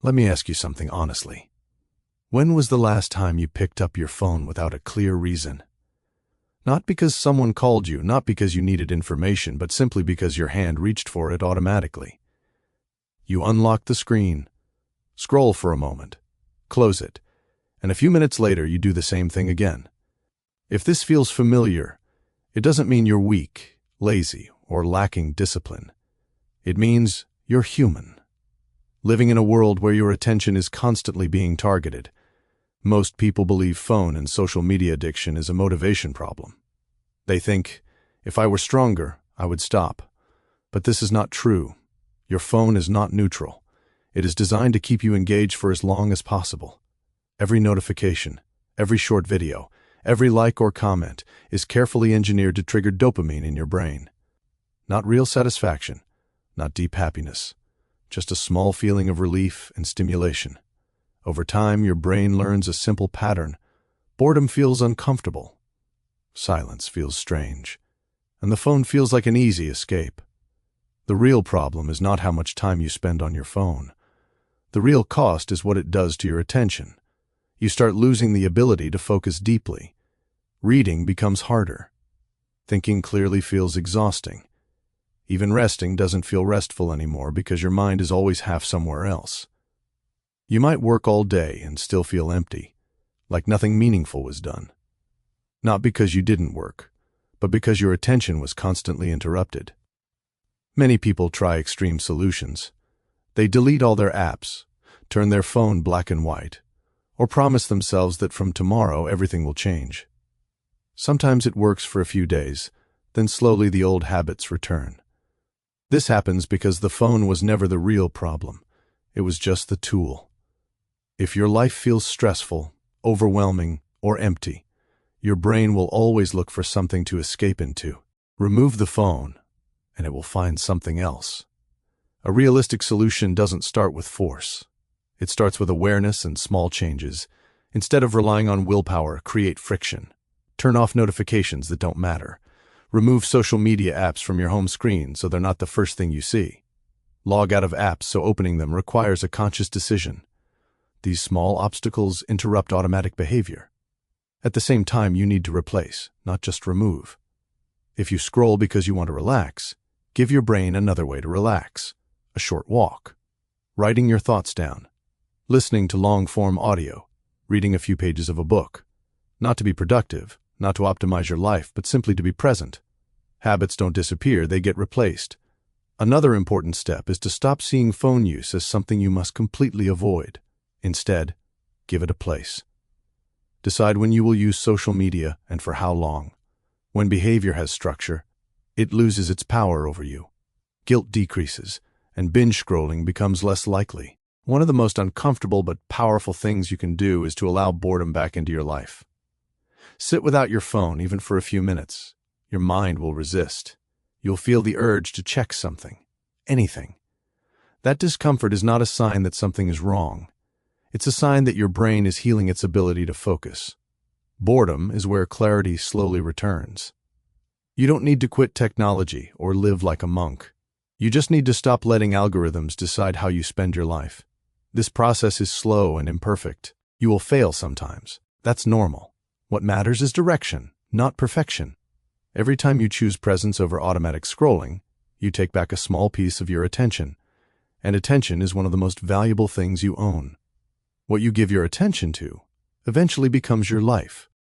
Let me ask you something honestly. When was the last time you picked up your phone without a clear reason? Not because someone called you, not because you needed information, but simply because your hand reached for it automatically. You unlock the screen, scroll for a moment, close it, and a few minutes later you do the same thing again. If this feels familiar, it doesn't mean you're weak, lazy, or lacking discipline. It means you're human, living in a world where your attention is constantly being targeted. Most people believe phone and social media addiction is a motivation problem. They think, if I were stronger, I would stop. But this is not true. Your phone is not neutral. It is designed to keep you engaged for as long as possible. Every notification, every short video, every like or comment is carefully engineered to trigger dopamine in your brain. Not real satisfaction, not deep happiness, just a small feeling of relief and stimulation. Over time, your brain learns a simple pattern. Boredom feels uncomfortable. Silence feels strange. And the phone feels like an easy escape. The real problem is not how much time you spend on your phone. The real cost is what it does to your attention. You start losing the ability to focus deeply. Reading becomes harder. Thinking clearly feels exhausting. Even resting doesn't feel restful anymore because your mind is always half somewhere else. You might work all day and still feel empty, like nothing meaningful was done. Not because you didn't work, but because your attention was constantly interrupted. Many people try extreme solutions. They delete all their apps, turn their phone black and white, or promise themselves that from tomorrow everything will change. Sometimes it works for a few days, then slowly the old habits return. This happens because the phone was never the real problem. It was just the tool. If your life feels stressful, overwhelming, or empty, your brain will always look for something to escape into. Remove the phone, and it will find something else. A realistic solution doesn't start with force. It starts with awareness and small changes. Instead of relying on willpower, create friction. Turn off notifications that don't matter. Remove social media apps from your home screen so they're not the first thing you see. Log out of apps so opening them requires a conscious decision. These small obstacles interrupt automatic behavior. At the same time, you need to replace, not just remove. If you scroll because you want to relax, give your brain another way to relax. A short walk, writing your thoughts down, listening to long-form audio, reading a few pages of a book. Not to be productive, not to optimize your life, but simply to be present. Habits don't disappear, they get replaced. Another important step is to stop seeing phone use as something you must completely avoid. Instead, give it a place. Decide when you will use social media and for how long. When behavior has structure, it loses its power over you. Guilt decreases, and binge scrolling becomes less likely. One of the most uncomfortable but powerful things you can do is to allow boredom back into your life. Sit without your phone even for a few minutes. Your mind will resist. You'll feel the urge to check something, anything. That discomfort is not a sign that something is wrong. It's a sign that your brain is healing its ability to focus. Boredom is where clarity slowly returns. You don't need to quit technology or live like a monk. You just need to stop letting algorithms decide how you spend your life. This process is slow and imperfect. You will fail sometimes. That's normal. What matters is direction, not perfection. Every time you choose presence over automatic scrolling, you take back a small piece of your attention. And attention is one of the most valuable things you own. What you give your attention to eventually becomes your life.